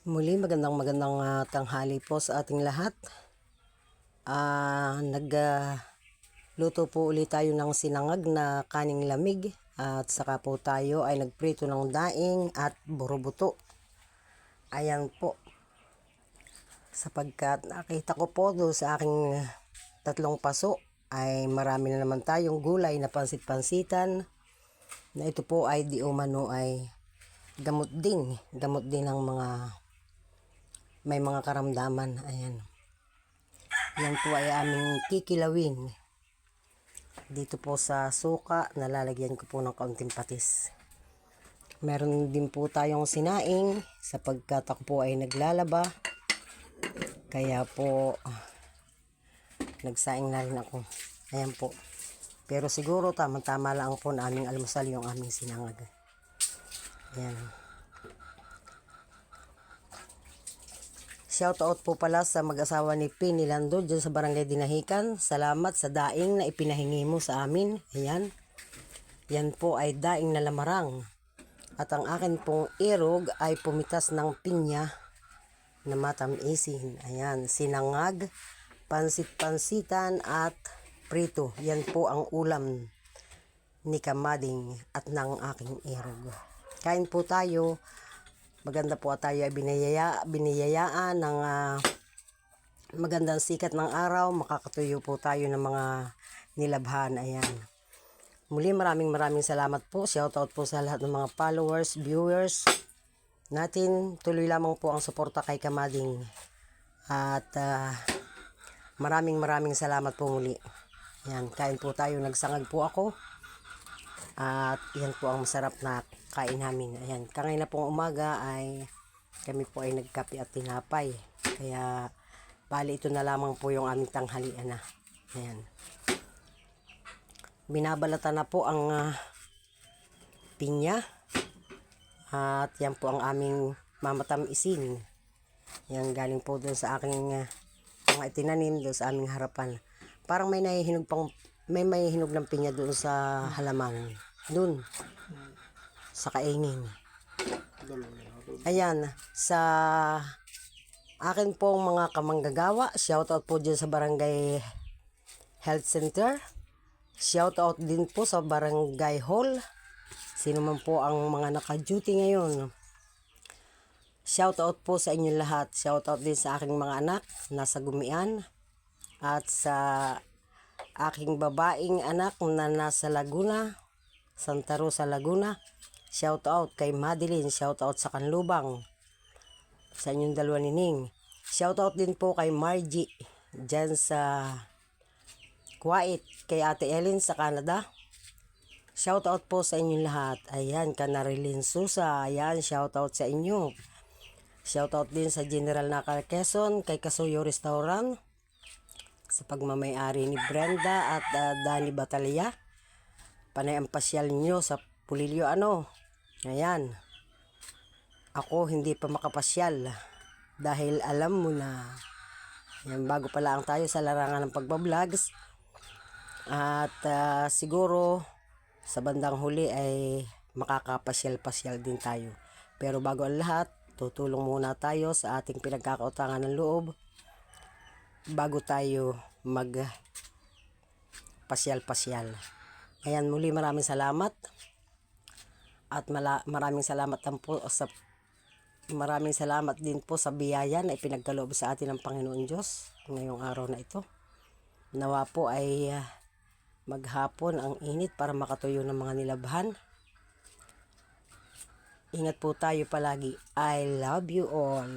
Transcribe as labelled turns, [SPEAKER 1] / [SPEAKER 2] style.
[SPEAKER 1] Muli magandang tanghali po sa ating lahat. Nagluto po ulit tayo ng sinangag na kaning lamig at saka po tayo ay nagprito ng daing at burubuto. Ayan po. Sapagkat nakita ko po doon sa aking tatlong paso ay marami na naman tayong gulay na pansit-pansitan na ito po ay di umano ay gamot din ng mga may mga karamdaman. Ayan. Yan po ay aming kikilawin. Dito po sa suka, nalalagyan ko po ng kaunting patis. Meron din po tayong sinaing sapagkat ako po ay naglalaba. Kaya po nagsaing na rin ako. Ayan po. Pero siguro tama-tama lang po na aming almusal yung aming sinangag. Ayan. Shoutout po pala sa mag-asawa ni Pini Lando dyan sa Barangay Dinahican. Salamat sa daing na ipinahingi mo sa amin. Ayan. Yan po ay daing na lamarang. At ang akin pong irog ay pumitas ng pinya na matamisin. Ayan. Sinangag, pansit-pansitan at prito. Yan po ang ulam ni Kamading at ng aking irog. Kain po tayo. Maganda po tayo ay biniyayaan ng magandang sikat ng araw. Makakatuyo po tayo ng mga nilabhan. Ayan. Muli maraming salamat po. Shoutout po sa lahat ng mga followers, viewers natin. Tuloy lamang po ang suporta kay Kamading. At maraming salamat po muli. Ayan. Kain po tayo. Nagsangag po ako. At yan po ang masarap na kain namin. Ayan, kangay na pong umaga ay kami po ay nagkape at tinapay. Kaya bali ito na lamang po yung aming tanghalian na. Ayan. Binabalatan na po ang pinya. At yan po ang aming mamatamisin. Yan galing po doon sa aking mga itinanim doon sa aming harapan. Parang may hinog ng pinya doon sa halaman. Doon. Sa kaingin. Ayan, sa akin pong mga kamanggagawa, shoutout po dyan sa Barangay Health Center. Shoutout din po sa Barangay Hall. Sino man po ang mga naka-duty ngayon. Shoutout po sa inyong lahat. Shoutout din sa aking mga anak nasa Gumian. At sa aking babaeng anak na nasa Laguna, Santa Rosa, Laguna. Shout out kay Madeline, shout out sa Kanlubang, sa inyong dalawa nining. Shout out din po kay Margie, dyan sa Kuwait, kay Ate Ellen sa Canada. Shout out po sa inyong lahat. Ayan, Canarilyn Susa, ayan, shout out sa inyo. Shout out din sa General Nakar Quezon, kay Kasuyo Restaurant, sa pagmamayari ni Brenda at Danny Batalya. Panay ang pasyal nyo sa Pulilio Ayan. Ako hindi pa makapasyal dahil alam mo na. Yan, bago pa lang tayo sa larangan ng pagbablog. At siguro sa bandang huli ay makakapasyal-pasyal din tayo. Pero bago ang lahat, tutulong muna tayo sa ating pinagkakautangan ng loob bago tayo magpasyal-pasyal. Ayan, muli maraming salamat. At maraming salamat din po sa biyaya na ipinagkaloob sa atin ng Panginoon Diyos ngayong araw na ito. Nawa po ay maghapon ang init para makatuyo ng mga nilabhan. Ingat po tayo palagi. I love you all.